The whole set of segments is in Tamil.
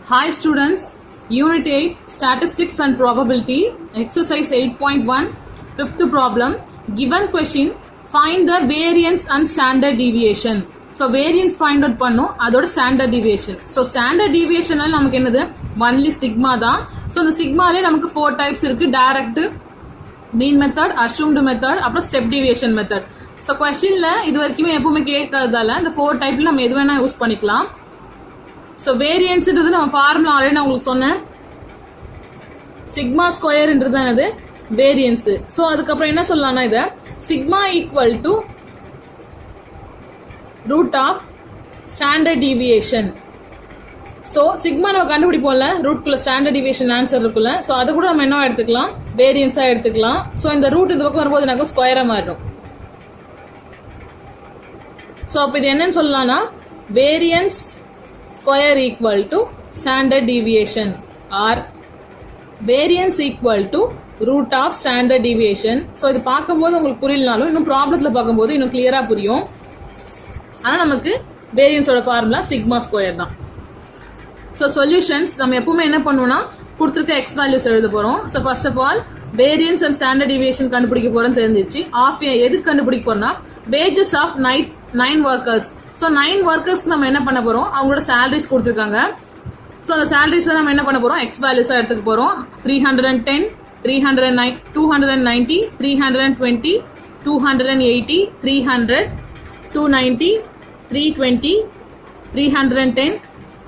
Hi students, Unit 8 Statistics and Probability, Exercise 8.1, fifth problem. Given question, find the variance and standard deviation. So variance find out பண்ணோம், அதோட standard deviation. So standard deviation நமக்கு என்னது only sigma தான். So இந்த sigmaலே நமக்கு 4 types இருக்கு: direct, mean method, assumed method, அப்புறம் step deviation method. So questionல இது வரைக்குமே எப்பவுமே கேட்கறதால இந்த 4 typeல நம்ம எது வேணா யூஸ் பண்ணிக்கலாம். ஸோ வேரியன்ஸ்ன்றது நம்ம ஃபார்முலா ஆல்ரெடி நான் உங்களுக்கு சொன்னேன். சிக்மா ஸ்கொயர்ன்றது தான் அது வேரியன்ஸு. ஸோ அதுக்கப்புறம் என்ன சொல்லலாம்னா இதை sigma equal to root of standard deviation. So sigma நம்ம கண்டுபிடிப்போம்ல, ரூட்குள்ள ஸ்டாண்டர்ட் டீவியேஷன் ஆன்சர் இருக்குல்ல, ஸோ அது கூட நம்ம என்ன எடுத்துக்கலாம், வேரியன்ஸாக எடுத்துக்கலாம். ஸோ இந்த ரூட் இந்த பக்கம் வரும்போது எனக்கு ஸ்கொயராக மாறிடும். ஸோ அப்போ இது என்னன்னு சொல்லலாம்னா variance square equal to standard deviation or variance equal to root of standard deviation. So இது பார்க்கும்போது உங்களுக்கு புரியலனாலும் இன்னும் ப்ராப்ளத்தில் பார்க்கும்போது இன்னும் கிளியராக புரியும். ஆனால் நமக்கு வேரியன்ஸோட ஃபார்முலா சிக்மா ஸ்கொயர் தான். ஸோ சொல்யூஷன்ஸ் நம்ம எப்பவுமே என்ன பண்ணுவோம்னா கொடுத்துருக்க எக்ஸ் வேல்யூஸ் எழுத போகிறோம். So first of all variance and standard deviation கண்டுபிடிக்க போகிறோன்னு தெரிஞ்சிச்சு. எதுக்கு கண்டுபிடிக்க போகிறோம்னா வேஜஸ் ஆஃப் 9 ஒர்க்கர்ஸ். ஸோ 9 ஒர்க்கர்ஸ்க்கு நம்ம என்ன பண்ண போகிறோம், அவங்களோட சேலரிஸ் கொடுத்துருக்காங்க. ஸோ அந்த சேலரிஸை நம்ம என்ன பண்ண போகிறோம், எக்ஸ் வேல்யூஸாக எடுத்துக்க போகிறோம். 310, 290, 320, 280, 300, 290, 320, 310,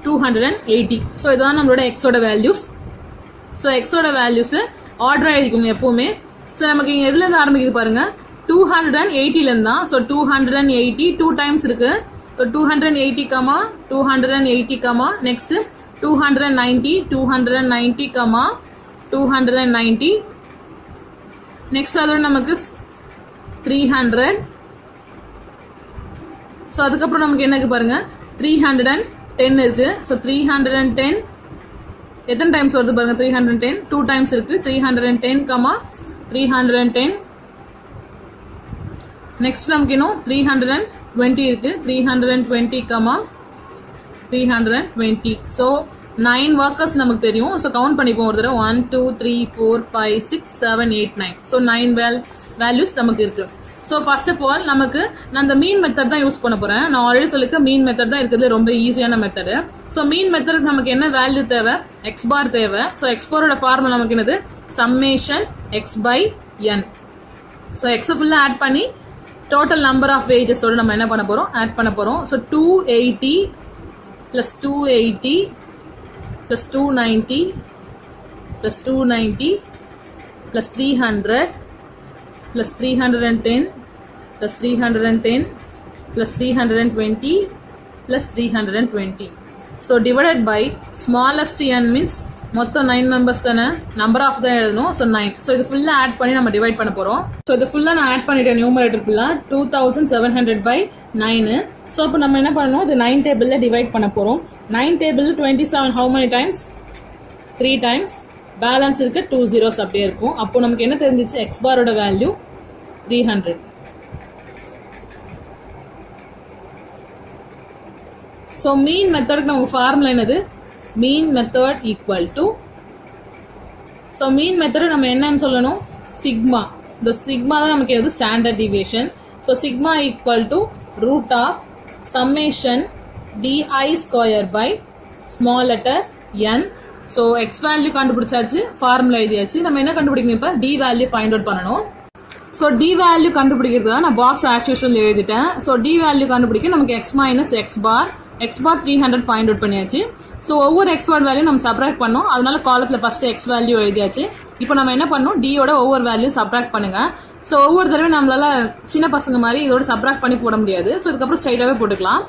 280. ஸோ இதுதான் நம்மளோட எக்ஸோட வேல்யூஸ். ஸோ எக்ஸோட வேல்யூஸு ஆர்டராக எழுதிக்கோங்க எப்போவுமே. ஸோ நமக்கு இங்கே எதுலேருந்து ஆரம்பிக்குது பாருங்கள், 280லேருந்து தான். ஸோ 280 2 டைம்ஸ் இருக்குது. ஸோ 280, 280, நெக்ஸ்ட் 290, 290, நெக்ஸ்ட் அதோட நமக்கு 300. ஸோ அதுக்கப்புறம் நமக்கு என்ன இருக்கு பாருங்க, 310 இருக்கு. ஸோ 310 எத்தனை டைம்ஸ் வருது பாருங்க, 310 2 டைம்ஸ் இருக்கு. 310, 310. நெக்ஸ்ட் நமக்கு இன்னும் 320 இருக்கு. 320, 320. ஸோ 9 ஒர்க்கர்ஸ் நமக்கு தெரியும். ஸோ கவுண்ட் பண்ணிப்போம் ஒரு தடவை. 1 2 3 4 5 6 7 8 9. ஸோ 9 வேல்யூஸ் நமக்கு இருக்கு. ஸோ ஃபர்ஸ்ட் ஆஃப் ஆல் நமக்கு நான் அந்த மீன் மெத்தட் தான் யூஸ் பண்ண போறேன். நான் ஆல்ரெடி சொல்லியிருக்கேன் மீன் மெத்தட் தான் இருக்கிறது ரொம்ப ஈஸியான மெத்தடு. ஸோ மீன் மெத்தடுக்கு நமக்கு என்ன வேல்யூ தேவை, எக்ஸ் பார் தேவை. ஸோ எக்ஸ் பாரோட ஃபார்முலா நமக்கு என்னது, summation x by n. So எக்ஸை ஃபுல்லாக ஆட் பண்ணி டோட்டல் நம்பர் ஆஃப் வேஜஸோட நம்ம என்ன பண்ண போகிறோம், ஆட் பண்ண போகிறோம். So 280 + 280 + 290 + 290 + 300 + 310 + 310 + 320 + 320. So divided by smallest n means மொத்தம் 9 மெம்பர்ஸ் தானே, நம்பர் ஆஃப் தான் எழுதணும். ஸோ 9. ஸோ இது ஃபுல்லாக ஆட் பண்ணி நம்ம டிவைட் பண்ண போகிறோம். ஸோ இது ஃபுல்லாக நான் ஆட் பண்ணிட்டேன் நியூமரேட்டர் ஃபுல்லாக 2700/9. ஸோ இப்போ நம்ம என்ன பண்ணணும், இது 9 டேபிளில் டிவைட் பண்ண போகிறோம். 9 table 27 how many times, 3 times. Balance இருக்கு 2 zeros அப்படியே இருக்கும். அப்போ நமக்கு என்ன தெரிஞ்சிச்சு, எக்ஸ் பாரோட வேல்யூ 300. ஸோ மீன் மெத்தடுக்கு நமக்கு ஃபார்முலா என்னது, mean method equal to, so mean method நம்ம என்னன்னு சொல்லணும், சிக்மா. இந்த சிக்மா தான் நமக்கு எது, standard deviation. So sigma equal to root of summation DI square by small letter N. So X value கண்டுபிடிச்சாச்சு, ஃபார்முலா எழுதியாச்சு. நம்ம என்ன கண்டுபிடிக்கணும், இப்போ டி வேல்யூ ஃபைண்ட் அவுட் பண்ணணும். ஸோ டி வேல்யூ கண்டுபிடிக்கிறதுக்காக நான் பாக்ஸ் ஆஸ் யூஷுவல் எழுதிட்டேன். ஸோ டி வேல்யூ கண்டுபிடிக்க நமக்கு எக்ஸ் மைனஸ் எக்ஸ் பார் 300 ஃபைண்ட் அவுட் பண்ணியாச்சு. ஸோ ஒவ்வொரு எக்ஸ் பார் வேல்யூ நம்ம சப்ராக்ட் பண்ணோம். அதனால காலத்தில் ஃபர்ஸ்ட் எக்ஸ் வேல்யூ எழுதியாச்சு. இப்போ நம்ம என்ன பண்ணணும், டியோட ஒவ்வொரு வேல்யூ சப்ராக்ட் பண்ணுங்க. ஸோ ஒவ்வொரு தடவை நம்மளால சின்ன பசங்க மாதிரி இதோட சப்ராக்ட் பண்ணி போட முடியாது. ஸோ இதுக்கப்புறம் ஸ்ட்ரைட்டாகவே போட்டுக்கலாம்.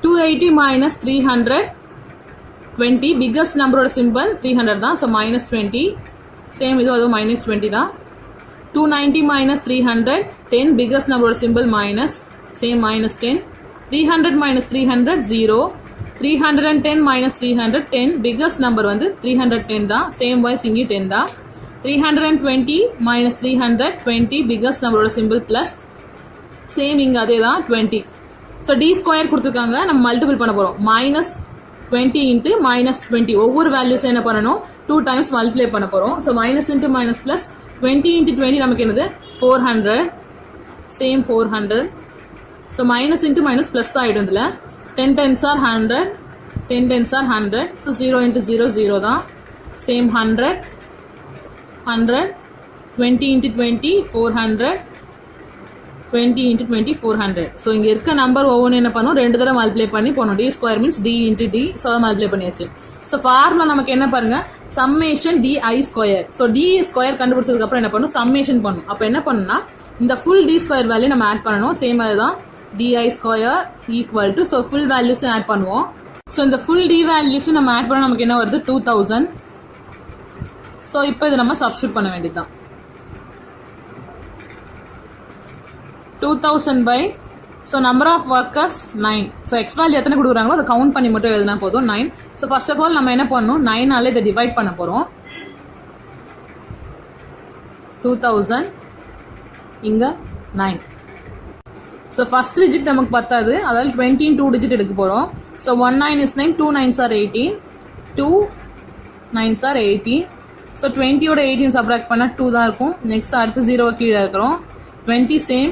280 - 320, பிக்கஸ்ட் நம்பரோட சிம்பிள் 300 தான். ஸோ -20, சேம் இது அதுவும் -20 தான். 290 - 300, 10, பிக்கஸ்ட் நம்பரோட simple minus, same -10. 300 - 300 0. 310 - 300 10, biggest number வந்து 310 தான். சேம் வைஸ் இங்கே 10 தான். 320 - 300 20, பிக்கஸ்ட் நம்பரோட சிம்பிள் ப்ளஸ், சேம் இங்கே அதே தான் 20. ஸோ டி ஸ்கொயர் கொடுத்துருக்காங்க, நம்ம மல்டிபிள் பண்ண போகிறோம். 20 into minus 20 ஒவ்வொரு வேல்யூஸ் என்ன பண்ணணும் 2 times மல்டிப்ளை பண்ண போறோம். So minus into minus plus 20 into 20 நமக்கு என்னது 400 same 400. So minus into minus plus ஆகிடும். இதில் 10 tens are 100 10 tens are 100. So 0 into 0 0 தான் சேம் 100 100 20 into 20 400 20 into 20 400. ஸோ இங்கே இருக்க நம்பர் ஒவ்வொன்று என்ன பண்ணும் 2 தடவை மல்டிப்ளை பண்ணி போகணும். D square means D into D. So multiply பண்ணியாச்சு. ஸோ ஃபார்முலா நமக்கு என்ன பாருங்க summation DI square. So D square கண்டுபிடிச்சதுக்கப்புறம் என்ன பண்ணும் சம்மேஷன் பண்ணும். அப்போ என்ன பண்ணுன்னா இந்த ஃபுல் டி ஸ்கொயர் வேல்யூ நம்ம ஆட் பண்ணணும். சேம் அதுதான் DI square equal to so full வேல்யூஸும் ஆட் பண்ணுவோம். ஸோ இந்த ஃபுல் டி வேல்யூஸும் நம்ம ஆட் பண்ண நமக்கு என்ன வருது 2000. ஸோ இப்போ இது நம்ம சப்ஸ்டியூட் பண்ண வேண்டியதுதான். 2000 by so number of workers 9. So X value எத்தனை கொடுக்குறாங்களோ அதை கவுண்ட் பண்ணி மட்டும் எழுதினா போதும் 9. ஸோ ஃபர்ஸ்ட் ஆஃப் ஆல் நம்ம என்ன பண்ணணும் 9ஆல இதை டிவைட் பண்ண போகிறோம். 2000 இங்கே 9. ஸோ ஃபர்ஸ்ட் டிஜிட் நமக்கு பத்தாது, அதாவது 20 2 டிஜிட் எடுக்க போகிறோம். So 1 9 is 9 2 9s are 18 2 9s are 18. So 20யோட 18 subtract பண்ணால் 2 தான் இருக்கும். நெக்ஸ்ட் அடுத்து 0 கீழே இருக்கிறோம். 20 சேம்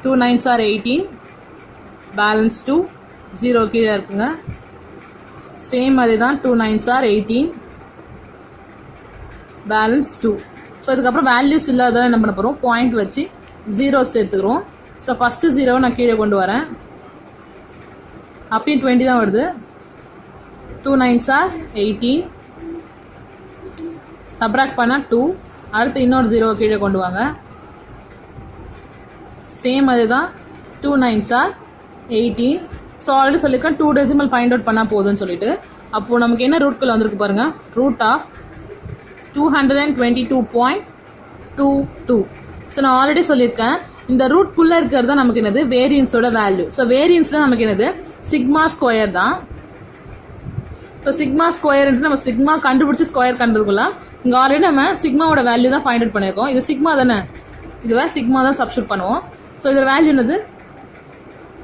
2 9s are 18 பேலன்ஸ் 2 0 கீழே இருக்குங்க. சேம் அதே தான் 2 9s are 18 பேலன்ஸ் 2. ஸோ இதுக்கப்புறம் வேல்யூஸ் இல்லாத என்ன பண்ண போகிறோம் பாயிண்ட் வச்சு 0 சேர்த்துக்கிறோம். ஸோ ஃபஸ்ட்டு 0 நான் கீழே கொண்டு வரேன். அப்பயும் 20 தான் வருது. 2 9s are 18 சப்ராக்ட் பண்ணால் 2. அடுத்து இன்னொரு 0 கீழே கொண்டு வாங்க. சேம் அதுதான் 2 9s are 18. ஸோ ஆல்ரெடி சொல்லியிருக்கேன் 2 டெசிமல் ஃபைண்ட் அவுட் பண்ணால் போதும்னு சொல்லிட்டு. அப்போது நமக்கு என்ன ரூட்குள்ளே வந்திருக்கு பாருங்க ரூட் ஆஃப் 222.22. ஸோ நான் ஆல்ரெடி சொல்லியிருக்கேன் இந்த ரூட்குள்ளே இருக்கிறது தான் நமக்கு என்னது வேரியன்ஸோட வேல்யூ. ஸோ வேரியன்ஸ்ல நமக்கு என்னது சிக்மா ஸ்கொயர் தான். ஸோ சிக்மா ஸ்கொயர் நம்ம சிக்மா கண்டுபிடிச்சி ஸ்கொயர் கண்டுக்குள்ள இங்கே ஆல்ரெடி நம்ம சிக்மாவோட வேல்யூ தான் ஃபைண்ட் அவுட் பண்ணியிருக்கோம். இது சிக்மா தானே, இதுவே சிக்மா தான் சப்ஸ்டியூட் பண்ணுவோம். ஸோ இதில் வேல்யூ என்னது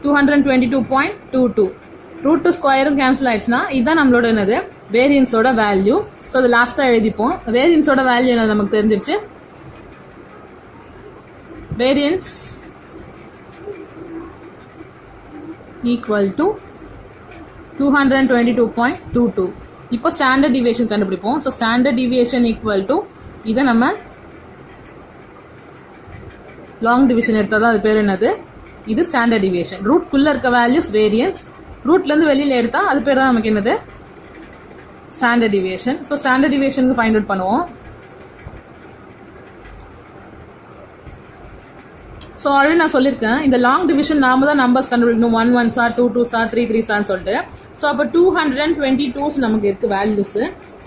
222.22. ரூட் 2 ஸ்கொயரும் கேன்சல் ஆயிடுச்சுன்னா இதுதான் நம்மளோட என்னது வேரியன்ஸோட வேல்யூ. ஸோ அது லாஸ்ட்டாக எழுதிப்போம். வேரியன்ஸோட வேல்யூ என்ன நமக்கு தெரிஞ்சிருச்சு. Variance equal to 222.22. இப்போ ஸ்டாண்டர்ட் டிவியேஷன் கண்டுபிடிப்போம். So standard deviation equal to இதை நம்ம லாங் டிவிஷன் எடுத்தால் தான் அது பேர் என்னது இது ஸ்டாண்டர்ட் டிவியேஷன். ரூட்குள்ளே இருக்க வேல்யூஸ் வேரியன்ஸ், ரூட்லேருந்து வெளியில் எடுத்தால் அது பேர் தான் நமக்கு என்னது ஸ்டாண்டர்ட் டிவியேஷன். ஸோ ஸ்டாண்டர்ட் டிவியேஷனுக்கு ஃபைண்ட் அவுட் பண்ணுவோம். ஸோ ஆல்ரெடி நான் சொல்லியிருக்கேன் இந்த லாங் டிவிஷன் நாம தான் நம்பர்ஸ் கண்டுபிடிக்கணும். 1 1s are 2 2s are 3 3s are சொல்லிட்டு. ஸோ அப்போ 222 நமக்கு இருக்கு வேல்யூஸ்.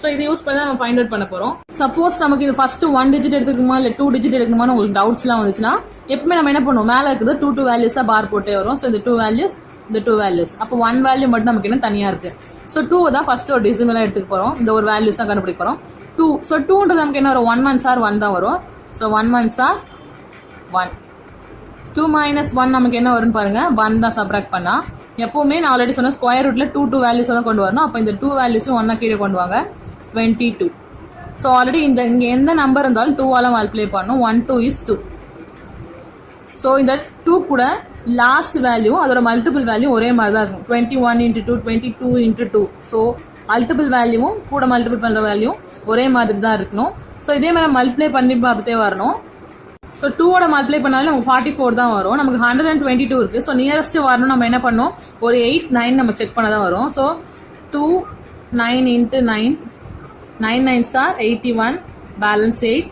ஸோ இதை யூஸ் பண்ணி நம்ம ஃபைண்ட் அவுட் பண்ண போகிறோம். சப்போஸ் நமக்கு இது ஃபர்ஸ்ட் 1 டிஜிட் எடுத்துக்கணுமா இல்லை 2 டிஜிட் எடுக்கணுமா உங்களுக்கு டவுட்ஸ்லாம் வந்துச்சுன்னா எப்பவுமே நம்ம என்ன பண்ணுவோம் மேலே இருக்குது 2 2 வேல்யூஸாக பார் போட்டே வரும். ஸோ இந்த 2 வேல்யூஸ் இந்த 2 வேல்யூஸ் அப்போ 1 வேல்யூ மட்டும் நமக்கு என்ன தனியாக இருக்குது. ஸோ 2 தான் ஃபர்ஸ்ட் ஒரு டெசிமலாக எடுத்துக்க போகிறோம். இந்த ஒரு வேல்யூஸ் தான் கண்டுபிடிக்க போகிறோம் 2. ஸோ 2ன்றது நமக்கு என்ன வரும் 1 1s are 1 தான் வரும். So 1 1s are 1. 2 minus 1 நமக்கு என்ன வரும்னு பாருங்க 1 தான் சப்ராக்ட் பண்ணா. எப்பவுமே நான் ஆல்ரெடி சொன்ன ஸ்கொயர் ரூட்ல 2 2 வேல்யூஸ் தான் கொண்டு வரணும். அப்போ இந்த 2 வேல்யூஸும் 1 கீழே கொண்டு வாங்க 22. ஸோ ஆல்ரெடி இங்கே எந்த நம்பர் இருந்தாலும் 2ஆல மல்டிப்ளை பண்ணும். 1 2 is 2. ஸோ இந்த 2 கூட லாஸ்ட் வேல்யூ அதோட மல்டிபிள் வேல்யூ ஒரே மாதிரி தான் இருக்கும். 21 into 2 22 into 2. ஸோ மல்டிபிள் வேல்யூவும் கூட மல்டிபிள் பண்ணுற வேல்யூ ஒரே மாதிரி தான் இருக்கணும். ஸோ இதே மாதிரி மல்டிப்ளை பண்ணி பார்த்துட்டே வரணும். ஸோ 2ஓட மல்டிப்ளை பண்ணாலும் நமக்கு 44 தான் வரும். நமக்கு 122 இருக்குது. ஸோ நியரஸ்ட் வரணும் நம்ம என்ன பண்ணோம் ஒரு 8 9 நம்ம செக் பண்ண தான் வரும். So 2 9 into 9 9 9s are 81 balance 8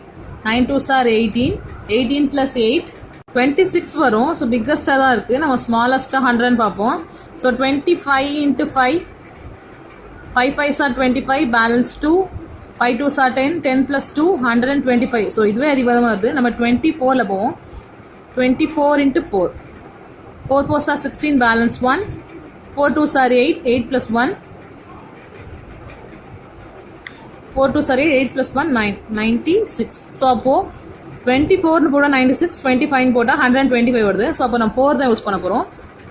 9 2s are 18 18 plus 8 26 வரும். ஸோ பிக்கஸ்டாக தான் இருக்குது. நம்ம ஸ்மாலஸ்ட்டாக 100 பார்ப்போம். So 25 into 5 5 5s are 25 balance 2 5 2s are 10 10 plus 2 125. So இதுவே அதிகமாக வருது. நம்ம 24ல் போவோம். 24 into 4 4 4s are 16 balance 1 4 2s are 8 8 plus 1 4 2s are 8 plus 1 9 96. So அப்போது 24னு போட்டால் 96 25 போட்டால் 125 வருது. ஸோ அப்போ நம்ம 4 தான் யூஸ் பண்ண போகிறோம்.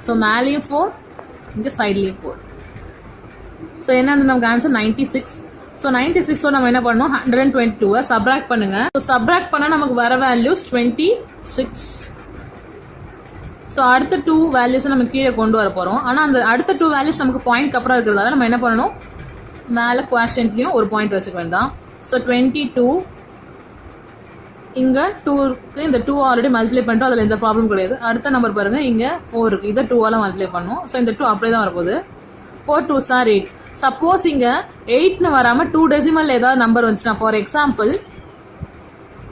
ஸோ மேலேயும் 4 இங்கே சைட்லேயும் 4. ஸோ என்ன வந்து நமக்கு ஆன்சர் 96. ஸோ 96 நம்ம என்ன பண்ணணும் 122 சப்ராக்ட் பண்ணுங்க. ஸோ சப்ராக்ட் பண்ணால் நமக்கு வர வேல்யூஸ் 26. ஸோ அடுத்த 2 வேல்யூஸை நம்ம கீழே கொண்டு வர போகிறோம். ஆனால் அந்த அடுத்த 2 வேல்யூஸ் நமக்கு பாயிண்ட் அப்புறம் இருக்கிறதால நம்ம என்ன பண்ணணும், மேலே குவாஷன்ட்லேயும் ஒரு பாயிண்ட் வச்சுக்க வேண்டாம். ஸோ 22 இங்கே 2க்கு இந்த 2 ஆல்ரெடி மல்டிப்ளை பண்ணிட்டோம், அதில் எந்த ப்ராப்ளம் கிடையாது. அடுத்த நம்பர் பாருங்கள், இங்கே 4 இருக்குது, இதை 2ஆல் மல்டிப்ளை பண்ணணும். ஸோ இந்த 2 அப்படியே தான் வரப்போகுது. 4 2s are 8. சப்போஸ் இங்கே 8ன்னு வராமல் 2 டெசிமல் ஏதாவது நம்பர் வந்துச்சுன்னா, ஃபார் எக்ஸாம்பிள்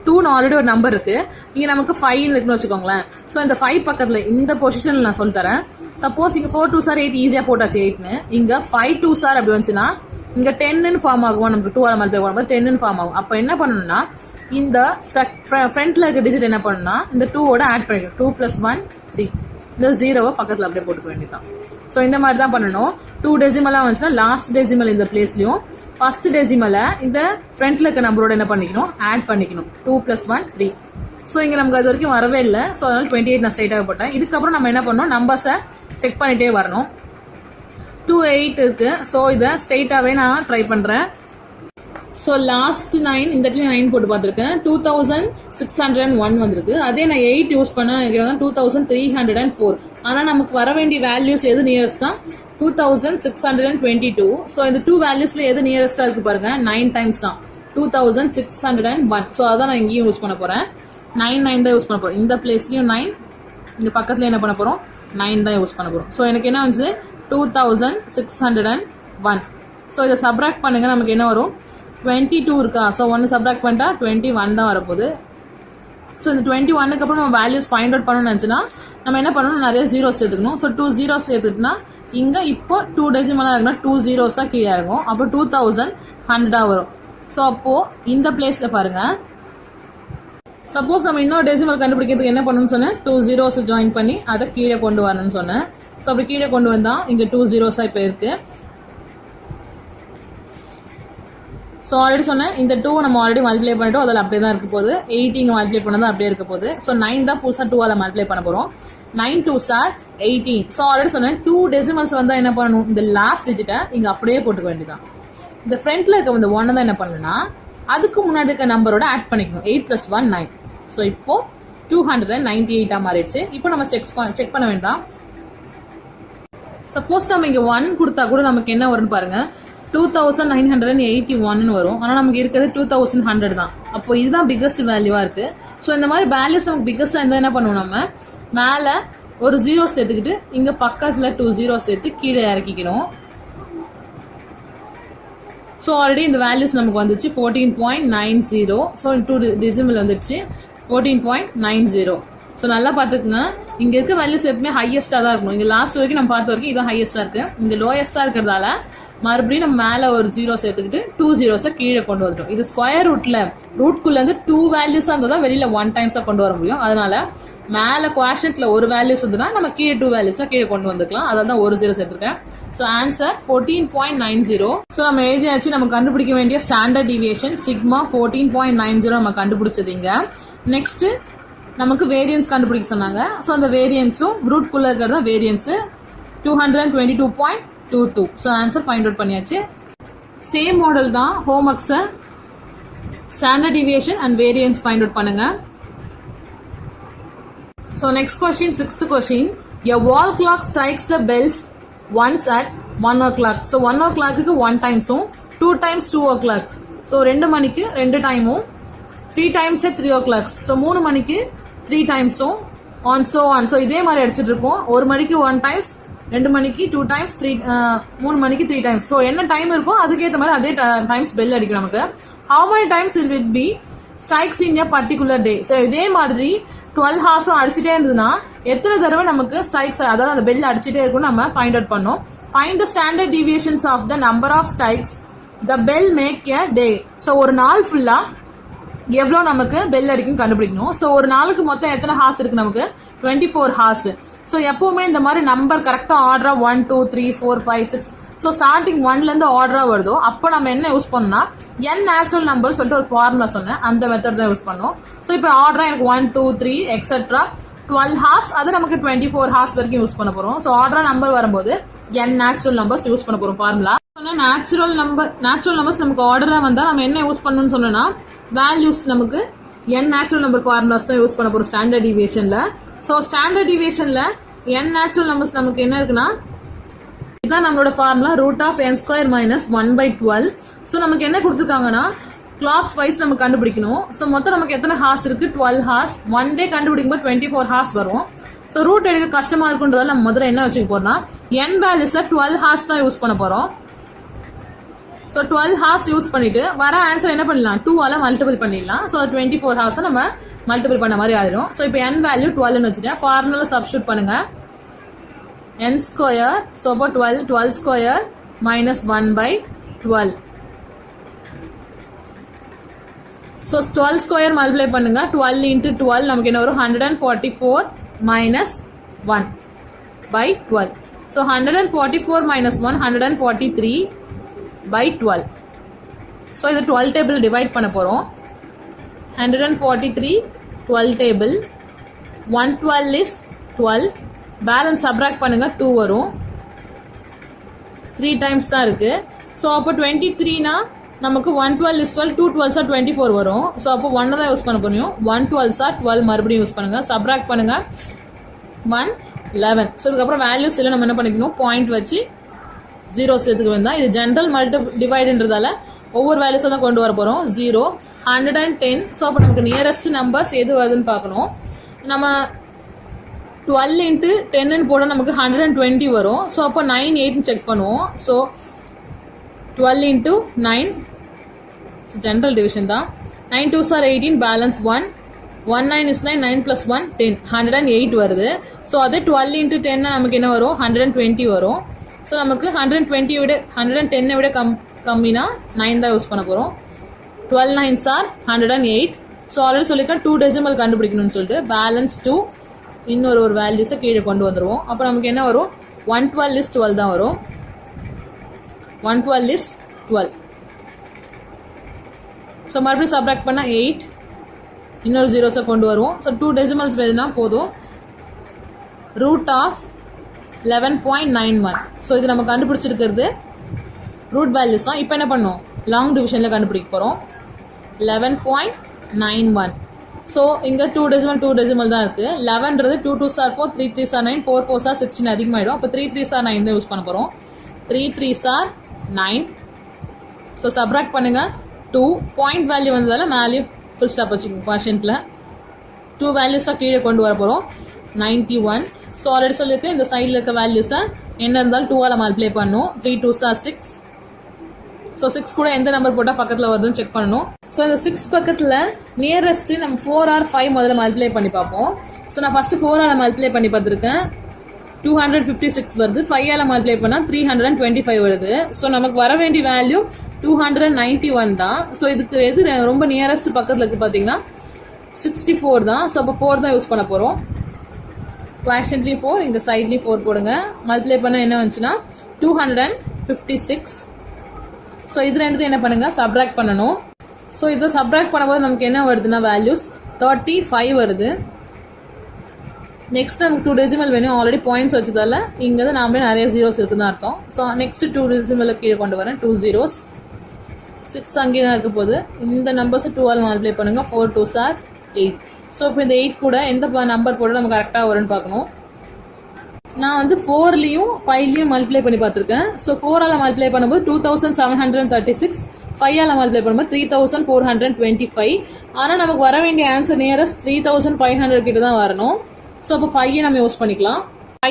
2ன்னு ஆல்ரெடி ஒரு நம்பர் இருக்குது, இங்கே நமக்கு 5 இருக்குன்னு வச்சுக்கோங்களேன். ஸோ இந்த 5 பக்கத்தில் இந்த பொசிஷனில் நான் சொல்லித்தரேன். சப்போஸ் இங்கே 4 2s are 8 ஈஸியாக போட்டாச்சு 8ன்னு. இங்கே 5 2s are அப்படி வந்துச்சுன்னா இங்கே 10ன்னு ஃபார்ம் ஆகும். நமக்கு 2ஆல் மல்டிப்ளை பண்ணும்போது 10ன்னு ஃபார்ம் ஆகும். அப்போ என்ன பண்ணணும்னா இந்த ஃப்ரண்ட்ல இருக்க டிஜிட் என்ன பண்ணணும்னா இந்த 2ஓட ஆட் பண்ணிக்கணும். 2 + 1 3. இந்த 0வை பக்கத்தில் அப்படியே போட்டுக்க வேண்டியதான். ஸோ இந்த மாதிரி தான் பண்ணணும். 2 டெசிமலாக வந்துச்சுன்னா லாஸ்ட் டெசிமல் இந்த பிளேஸ்லையும் ஃபர்ஸ்ட் டெசிமலை இந்த ஃப்ரண்ட்ல இருக்க நம்பரோட என்ன பண்ணிக்கணும், ஆட் பண்ணிக்கணும். 2 + 1 3. ஸோ இங்கே நமக்கு அது வரைக்கும் வரவே இல்லை. ஸோ அதனால 28 நான் ஸ்ட்ரைட்டாக போட்டேன். இதுக்கப்புறம் நம்ம என்ன பண்ணணும், நம்பர்ஸை செக் பண்ணிட்டே வரணும். 2 8 இருக்கு. ஸோ இதை ஸ்ட்ரைட்டாகவே நான் ட்ரை பண்ணுறேன். ஸோ லாஸ்ட் 9 இந்த இடத்துல 9 போட்டு பார்த்துருக்கேன். 2601 வந்திருக்கு. அதே நான் 8 யூஸ் பண்ண நினைக்கிறேன் 2304. ஆனால் நமக்கு வர வேண்டிய வேல்யூஸ் எது நியரஸ்ட் தான் 2622. ஸோ இந்த 2 வேல்யூஸில் எது நியரஸ்டாக இருக்குது பாருங்கள், 9 டைம்ஸ் தான் 2601. ஸோ அதான் நான் இங்கேயும் யூஸ் பண்ண போகிறேன். 9 தான் யூஸ் பண்ண போகிறோம். இந்த பிளேஸ்லையும் 9, இந்த பக்கத்தில் என்ன பண்ண போகிறோம் 9 தான் யூஸ் பண்ண போகிறோம். ஸோ எனக்கு என்ன வந்துச்சு 2601. ஸோ இதை சப்ராக்ட் பண்ணுங்கள், நமக்கு என்ன வரும் 22 இருக்கா. ஸோ 1 சப்ராக்ட் பண்ணிட்டா 21 தான் வரப்போகுது. ஸோ இந்த 21க்கு அப்புறம் நம்ம வேல்யூஸ் ஃபைண்ட் அவுட் பண்ணணும்னு நினச்சுன்னா நம்ம என்ன பண்ணணும், நிறைய 0 சேர்த்துக்கணும். ஸோ 2 0 சேர்த்துக்கிட்டோம்னா இங்கே இப்போ 2 டெசிமலாக இருக்குன்னா 2 0 கீழே இறங்கும். அப்போ 2100 வரும். ஸோ அப்போது இந்த பிளேஸில் பாருங்கள், சப்போஸ் நம்ம இன்னொரு டெசிமல் கண்டுபிடிக்கிறதுக்கு என்ன பண்ணணும்னு சொன்னேன், 2 0 ஜாயின் பண்ணி அதை கீழே கொண்டு வரணும்னு சொன்னேன். ஸோ அப்படி கீழே கொண்டு வந்தால் இங்கே 2 0 இப்போ இருக்குது. ஸோ ஆல்ரெடி சொன்னேன் இந்த 2 நம்ம ஆல்ரெடி மல்டிப்ளை பண்ணிட்டோம், அதில் அப்படியே தான் இருக்க போகுது. 8 இங்கே மல்டிப்ளை பண்ணதான் அப்படியே இருக்க போகுது. ஸோ 9 தான் புதுசாக 2ஆல் மல்டிப்ளை பண்ண போகிறோம். 9 2s are 18. ஸோ ஆல்ரெடி சொன்னேன் 2 டெசிமல்ஸ் வந்தால் என்ன பண்ணணும், இந்த லாஸ்ட் டிஜிட்டை இங்கே அப்படியே போட்டுக்க வேண்டியதான். இந்த ஃப்ரண்ட்டில் இருக்க இந்த 1 தான் என்ன பண்ணணும்னா அதுக்கு முன்னாடி இருக்க நம்பரோட ஆட் பண்ணிக்கணும். 8 + 1 9. ஸோ இப்போ 298 மாறிடுச்சு. இப்போ நம்ம செக் பண்ண வேண்டாம். சப்போஸ் நம்ம இங்கே 1 கொடுத்தா கூட நமக்கு என்ன வரும்னு பாருங்கள், 2981 வரும். ஆனால் நமக்கு இருக்கிறது 2100 தான். அப்போ இதுதான் பிக்கஸ்ட் வேல்யூவாக இருக்குது. ஸோ இந்த மாதிரி வேல்யூஸ் நமக்கு பிக்கஸ்டாக இருந்தால் என்ன பண்ணுவோம், நம்ம மேலே ஒரு 0 சேர்த்துக்கிட்டு இங்கே பக்கத்தில் 2 0 சேர்த்து கீழே இறக்கிக்கணும். ஸோ ஆல்ரெடி இந்த வேல்யூஸ் நமக்கு வந்துச்சு 14.90. ஸோ 2 டெசிமல் வந்துடுச்சு 14.90. ஸோ நல்லா பார்த்துக்குங்க, இங்கே இருக்க வேல்யூஸ் எப்பவுமே ஹையஸ்ட்டாக தான் இருக்கணும். இங்கே லாஸ்ட் வரைக்கும் நம்ம பார்த்த வரைக்கும் இதான் ஹையஸ்ட்டாக இருக்குது. இங்கே லோயஸ்ட்டாக இருக்கிறதால மறுபடியும் நம்ம மேலே ஒரு 0 சேர்த்துக்கிட்டு 2 0 கீழே கொண்டு வந்துட்டோம். இது ஸ்கொயர் ரூட்குள்ளேருந்து 2 வேல்யூஸாக இருந்தால் தான் வெளியில் 1 டைம்ஸாக கொண்டு வர முடியும். அதனால மேலே குவாஷன்ட்டில் ஒரு வேல்யூஸ் வந்துன்னா நம்ம கீழே 2 வேல்யூஸாக கீழே கொண்டு வந்துக்கலாம். அதான் தான் ஒரு 0 சேர்த்துருக்கேன். So answer 14.90. ஸோ நம்ம எழுதியாச்சு. நம்ம கண்டுபிடிக்க வேண்டிய ஸ்டாண்டர்ட் டிவியேஷன் சிக்மா 14.90 நம்ம கண்டுபிடிச்சதுங்க. நெக்ஸ்ட்டு நமக்கு வேரியன்ஸ் கண்டுபிடிக்க சொன்னாங்க. ஸோ அந்த வேரியன்ஸும் ரூட்குள்ளே இருக்கிறது தான் variance 222.22. So answer find out பண்ணியாச்சு. சேம் மாடல் தான் ஹோம்ஒர்க்ஸை standard deviation and variance find out பண்ணுங்கள். So next question 6th question. A wall clock strikes the bells once at 1 o'clock. So 1 o'clock-க்கு 1 டைம்ஸும் 2 times 2 o'clock. So 2 மணிக்கு 2 டைமும் 3 times 3 o'clock. ஸோ 3 மணிக்கு 3 டைம்ஸும் ஆன் ஸோ ஆன். ஸோ இதே மாதிரி அடிச்சுட்டு இருப்போம். 1 மணிக்கு 1 times, 2 மணிக்கு 2 times, 3 மணிக்கு 3 times. ஸோ என்ன டைம் இருக்கோ அதுக்கேற்ற மாதிரி அதே டைம்ஸ் பெல் அடிக்கும் நமக்கு. How many times it will be strikes in a particular day. So இதே மாதிரி 12 ஹார்ஸும் அடிச்சுட்டே இருந்ததுன்னா எத்தனை தடவை நமக்கு ஸ்ட்ரைக்ஸ், அதாவது அந்த பெல் அடிச்சுட்டே இருக்கும் நம்ம ஃபைண்ட் அவுட் பண்ணோம். Find the standard deviations of the number of strikes the bell make a day. So ஒரு நாள் ஃபுல்லாக எவ்வளோ நமக்கு பெல் அடிக்கும் கண்டுபிடிக்கணும். ஸோ ஒரு நாளுக்கு மொத்தம் எத்தனை ஹார்ஸ் இருக்குது நமக்கு 24 ஹார்ஸ். ஸோ எப்போவுமே இந்த மாதிரி நம்பர் கரெக்டாக ஆர்டராக 1 2 3 4 5 6 ஸோ ஸ்டார்டிங் 1லேருந்து ஆர்டராக வருதோ அப்போ நம்ம என்ன யூஸ் பண்ணோம்னா n நேச்சுரல் நம்பர் சொல்லிட்டு ஒரு ஃபார்முலா சொன்னேன், அந்த மெத்தட் தான் யூஸ் பண்ணோம். ஸோ இப்போ ஆர்டராக எனக்கு 1 2 3 எக்ஸெட்ரா 12 ஹார்ஸ், அது நமக்கு 24 ஹார்ஸ் வரைக்கும் யூஸ் பண்ண போகிறோம். ஸோ ஆர்டராக நம்பர் வரும்போது n நேச்சுரல் நம்பர்ஸ் யூஸ் பண்ண போகிறோம் ஃபார்முலா. நேச்சுரல் நம்பர்ஸ் நமக்கு ஆர்டராக வந்தால் நம்ம என்ன யூஸ் பண்ணணும்னு சொன்னோம்னா வேல்யூஸ் நமக்கு n நேச்சுரல் நம்பர் ஃபார்முலாஸ் தான் யூஸ் பண்ண போகிறோம் ஸ்டாண்டர்ட் டிவியேஷனில். ஸோ ஸ்டாண்டர்ட் டிவியேஷனில் n நேச்சுரல் நம்பர்ஸ் நமக்கு என்ன இருக்குன்னா இதுதான் நம்மளோட ஃபார்முலா √n² - 1/12. ஸோ நமக்கு என்ன கொடுத்துருக்காங்கன்னா கிளாக்ஸ் வைஸ் நம்ம கண்டுபிடிக்கணும். ஸோ மொத்தம் நமக்கு எத்தனை ஹார்ஸ் இருக்குது 12 ஹார்ஸ். 1 டே கண்டுபிடிக்கும் போது 24 ஹார்ஸ் வரும். ஸோ ரூட் எடுக்க கஷ்டமாக இருக்குன்றதால நம்ம முதல்ல என்ன வச்சுக்க போகிறோம்னா n வேல்யூஸில் 12 ஹார்ஸ் தான் யூஸ் பண்ண போகிறோம். ஸோ 12 ஹார்ஸ் யூஸ் பண்ணிட்டு வர ஆன்சர் என்ன பண்ணலாம் 2ஆல் மல்டிபிள் பண்ணிடலாம். ஸோ 24 ஹார்ஸை நம்ம மல்டிபிள் பண்ண மாதிரி ஆயிடும். ஸோ இப்போ n வேல்யூ 12ன்னு வச்சுட்டேன். ஃபார்முலா சப்ஸ்டியூட் பண்ணுங்க n². ஸோ அப்போ 12² - 1/12. ஸோ 12² மல்டிப்ளை பண்ணுங்க 12 × 12 நமக்கு என்ன வரும் 144 - 1/12. ஸோ 144 - 1 143/12. ஸோ இது 12 டேபிள் டிவைட் பண்ண போகிறோம். 143 12 டேபிள் 112 is 12. பேலன்ஸ் சப்ராக்ட் பண்ணுங்க 2 வரும். 3 டைம்ஸ் தான் இருக்குது. ஸோ அப்போ 23னா நமக்கு 112 is 12 2 12s are 24 வரும். ஸோ அப்போ 1 தான் யூஸ் பண்ண முடியும். 1 12s are 12 மறுபடியும் யூஸ் பண்ணுங்கள். சப்ராக்ட் பண்ணுங்கள் 1 11. ஸோ இதுக்கப்புறம் வேல்யூஸ் இல்லை நம்ம என்ன பண்ணிக்கணும் பாயிண்ட் வச்சு 0 சேர்த்துக்க வேண்டாம். இது ஜென்ரல் டிவைடுன்றதால ஒவ்வொரு வேல்யூஸாக தான் கொண்டு வர போகிறோம். 0 110. ஸோ அப்போ நமக்கு நியரஸ்ட் நம்பர்ஸ் எது வருதுன்னு பார்க்கணும். நம்ம 12 × 10ன்னு போட்டால் நமக்கு 120 வரும். ஸோ அப்போ 9 8ன்னு செக் பண்ணுவோம். ஸோ 12 × 9. ஸோ ஜென்ரல் டிவிஷன் தான். 9 2s are 18 பேலன்ஸ் 1 1 9 is 9 9 + 1 10 108 வருது. ஸோ அதே 12 × 10 நமக்கு என்ன வரும் 120 வரும். ஸோ நமக்கு 120 விட 110 விட கம்மினா 9 தான் யூஸ் பண்ண போகிறோம். 12 9s are 108. ஸோ ஆல்ரெடி சொல்லியிருக்கேன் 2 டெசிமல் கண்டுபிடிக்கணும்னு சொல்லிட்டு பேலன்ஸ் 2 இன்னொரு வேல்யூஸை கீழே கொண்டு வந்துடுவோம். அப்போ நமக்கு என்ன வரும் 112 is 12 தான் வரும். 112 is 12. ஸோ மறுபடியும் சப்ராக்ட் பண்ணால் 8 இன்னொரு ஜீரோஸை கொண்டு வருவோம். ஸோ 2 டெசிமல்ஸ் வேணும்னா போதும். √11.91. ஸோ இது நம்ம கண்டுபிடிச்சிருக்கிறது ரூட் வேல்யூஸ் தான். இப்போ என்ன பண்ணோம் லாங் டிவிஷனில் கண்டுபிடிக்க போகிறோம் 11.91. ஸோ இங்கே 2 டெசிமல் தான் இருக்குது. 11ன்றது 2 2s are 4 3 3s are 9 4 4s are 16 அதிகமாகிடும். அப்போ 3 3s are 9 தான் யூஸ் பண்ண போகிறோம். 3 3s are 9. ஸோ சப்ராக்ட் பண்ணுங்கள் 2 பாயிண்ட் வேல்யூ வந்ததால் மேலேயே ஃபுல் ஸ்டாப் வச்சுக்கோங்க. குவாஷன்ட்டில் 2 வேல்யூஸாக கீழே கொண்டு வர போகிறோம் 91. ஸோ ஆல்ரெடி சொல்லியிருக்கேன் இந்த சைடில் இருக்க வேல்யூஸை என்ன இருந்தாலும் 2ஆல் மல்டிப்ளை பண்ணணும். 3 2s are 6. ஸோ 6 கூட எந்த நம்பர் போட்டால் பக்கத்தில் வருதுன்னு செக் பண்ணணும். ஸோ இந்த 6 பக்கத்தில் நியரஸ்ட்டு நம்ம 4 or 5 முதல்ல மல்டிப்ளை பண்ணி பார்ப்போம். ஸோ நான் ஃபஸ்ட்டு 4ஆல் மல்டிப்ளை பண்ணி பார்த்துருக்கேன் 256 வருது. 5ஆல் மல்டிப்ளை பண்ணால் 325 வருது. ஸோ நமக்கு வர வேண்டிய வேல்யூ 291 தான். ஸோ இதுக்கு எது ரொம்ப நியரஸ்ட் பக்கத்தில் இருக்குது பார்த்தீங்கன்னா 64 தான். ஸோ அப்போ 4 தான் யூஸ் பண்ண போகிறோம். குவாஷன்ட்லேயும் 4 இங்கே சைட்லேயும் 4 போடுங்க. மல்டிப்ளை பண்ண என்ன வந்துச்சுன்னா 256. ஸோ இது ரெண்டுத்தையும் என்ன பண்ணுங்கள் சப்ராக்ட் பண்ணணும். ஸோ இதை சப்ராக்ட் பண்ணும்போது நமக்கு என்ன வருதுன்னா வேல்யூஸ் 35 வருது. நெக்ஸ்ட் நமக்கு 2 டெசிமல் வேணும். ஆல்ரெடி பாயிண்ட்ஸ் வச்சதால இங்கே தான் நாமளே நிறைய ஜீரோஸ் இருக்குதுன்னு அர்த்தம். ஸோ நெக்ஸ்ட் 2 டெசிமலை கீழே கொண்டு வரேன் 2 zeros. 6 அங்கேயே தான் இருக்க போகுது. இந்த நம்பர்ஸை 2ஆல் மல்டிப்ளை பண்ணுங்கள் 4 2s are 8. ஸோ இப்போ இந்த 8 கூட எந்த நம்பர் போட்டால் நம்ம கரெக்டாக வரும்னு பார்க்கணும். நான் வந்து 4லேயும் 5லேயும் மல்டிப்ளை பண்ணி பார்த்துருக்கேன். ஸோ 4ஆல் மல்டிப்ளை பண்ணும்போது 2736. 5ஆல் மல்டிப்ளை பண்ணும்போது 3425. ஆனால் நமக்கு வர வேண்டிய ஆன்சர் நியரஸ்ட் 3500 கிட்ட தான் வரணும். ஸோ அப்போ 5 நம்ம யூஸ் பண்ணிக்கலாம்.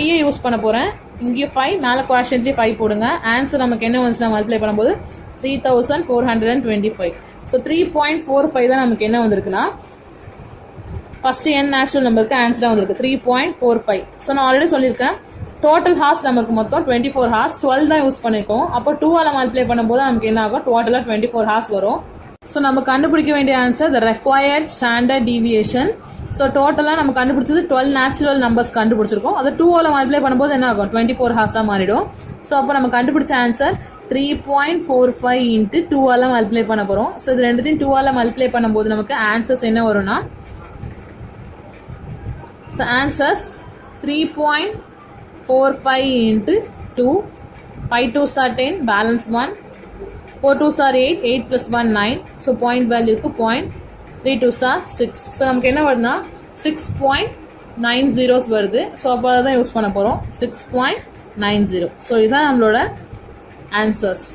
5 யூஸ் பண்ண போகிறேன். இங்கே 5 மேலே குவாஷன்ட்லேயே 5 போடுங்க. ஆன்சர் நமக்கு என்ன வந்துச்சுன்னா மல்டிப்ளை பண்ணும்போது 3425. ஸோ 3.45 தான் நமக்கு என்ன வந்திருக்குன்னா ஃபஸ்ட்டு n நேச்சுரல் நம்பருக்கு ஆன்சராக வந்திருக்கு 3.45. ஸோ நான் ஆல்ரெடி சொல்லியிருக்கேன் டோட்டல் ஹார்ஸ் நமக்கு மொத்தம் 24 ஹார்ஸ் 12 தான் யூஸ் பண்ணியிருக்கோம். அப்போ 2ஆல் மல்டிப்ளை பண்ணும்போது நமக்கு என்ன ஆகும் டோட்டலாக 24 ஹார்ஸ் வரும். ஸோ நம்ம கண்டுபிடிக்க வேண்டிய answer the required standard deviation. So டோட்டலாக நம்ம கண்டுபிடிச்சது 12 நேச்சுரல் நம்பர்ஸ் கண்டுபிடிச்சிருக்கோம். அதை 2ஆல் மல்டிப்ளை பண்ணும்போது என்ன ஆகும் 24 ஹார்ஸாக மாறிடும். ஸோ அப்போ நம்ம கண்டுபிடிச்ச ஆன்சர் 3.45 × 2ஆல் மல்டிப்ளை பண்ண போகிறோம். ஸோ இது ரெண்டுத்தையும் 2ஆல் மல்டிப்ளை பண்ணும்போது நமக்கு ஆன்சர்ஸ் என்ன வரும்னா so answers 3.45 × 2 5 2s are 10, balance 1. 4 2s are 8, 8 plus 1 9. So point value க்கு 3 2s are 6. So நமக்கு என்ன வருதுன்னா 6.90 வருது. ஸோ அப்போ அதை தான் யூஸ் பண்ண போகிறோம் 6.90. ஸோ இதுதான் நம்மளோட ஆன்சர்ஸ்.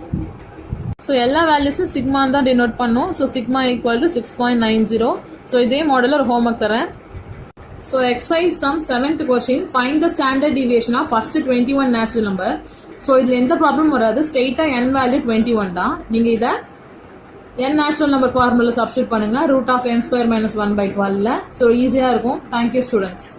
ஸோ எல்லா வேல்யூஸும் சிக்மான்னு தான் டினோட் பண்ணும். So sigma equal to 6.90. So இதே மாடலில் ஒரு ஹோம்ஒர்க் தரேன். So exercise sum 7th question, find the standard deviation of first 21 natural number. So இதில் எந்த ப்ராப்ளம் வராது, ஸ்ட்ரெயிட்டாக n வேல்யூ 21 தான். நீங்கள் இதை n natural number formula substitute பண்ணுங்கள், √(n2 - 1/12). ஸோ ஈஸியாக இருக்கும். Thank you students.